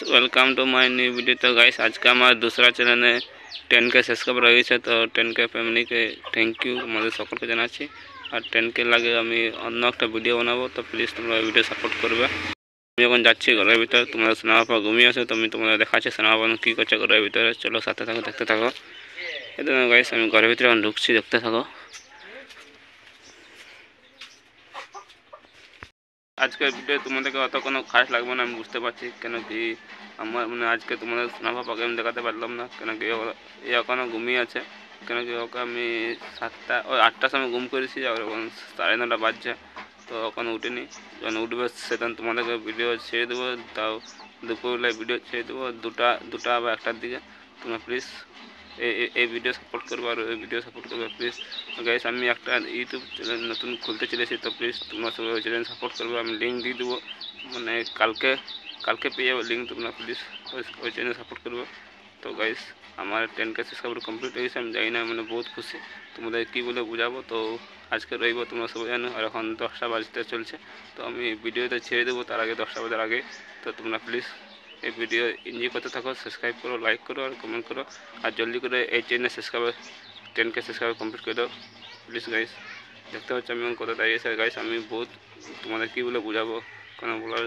Welcome to my new video. तो guys आज का हमारा दूसरा चैनल है 10K सब्सक्राइबर रही है। तो 10K फैमिली के थैंक यू हमारे सकल के जाना और 10K लगे अन्य एक भिडियो बनाबो। तो प्लिज तुम्हारा भिडियो सपोर्ट करबे। এখন যাচ্ছি ঘরের ভিতর, তোমরা সোনাবাপা ঘুমিয়ে আছে, তো আমি তোমাদের দেখাচ্ছি সোনাবাপা কী করছে ঘরের ভিতরে। চলো সাথে থাকো, দেখতে থাকো। এই তো গাইস আমি ঘরের ভিতরে এখন ঢুকছি, দেখতে থাকো। আজকের ভিডিও তোমাদেরকে অত কোনো খাস লাগবে না, আমি বুঝতে পারছি, কেন কি আমার মানে আজকে তোমাদের সোনাবাপাকে আমি দেখাতে পারলাম না, কেন কি এ এখনও ঘুমিয়ে আছে। কেন কি ওকে আমি 8টার সময় ঘুম করেছি, আর এখন 9:30 বাজছে, তো ওখানে উঠেনি। যখন উঠবে সেদিন তোমাদেরকে ভিডিও ছেড়ে দেবো, তাও দুপুরবেলায় ভিডিও ছেড়ে দেবো 2টা বা 1টার দিকে। তোমরা প্লিজ এই ভিডিও সাপোর্ট করবো আর এই ভিডিও সাপোর্ট করবে প্লিজ। গাইস আমি একটা ইউটিউব চ্যানেল নতুন খুলতে চলেছি, তো প্লিজ তোমরা সবাই ওই চ্যানেল সাপোর্ট করবে। আমি লিঙ্ক দিয়ে দেবো, মানে কালকে পেয়ে যাবো লিঙ্ক। তোমরা প্লিজ ওই চ্যানেল সাপোর্ট করবে। তো গাইস আমার 10K সাবস্ক্রাইবার কমপ্লিট হয়ে গেছে, আমি জানি না, মানে বহুত খুশি। তোমাদের কী বলে বোঝাবো। তো আজকে রইব, তোমরা সবাই জানো, আর এখন 10টা বাজতে চলছে। তো আমি ভিডিওতে ছেড়ে দেবো তার আগে, 10টা বাজার আগে। তো তোমরা প্লিজ এই ভিডিও এনজয় করতে থাকো, সাবস্ক্রাইব করো, লাইক করো আর কমেন্ট করো, আর জলদি করে এই channel subscriber 10K subscriber complete করে দাও প্লিজ গাইস। দেখতে পাচ্ছি আমি কত দাঁড়িয়েছে গাইস, আমি বহুত তোমাদের কী বলে বোঝাবো, কোনো বলার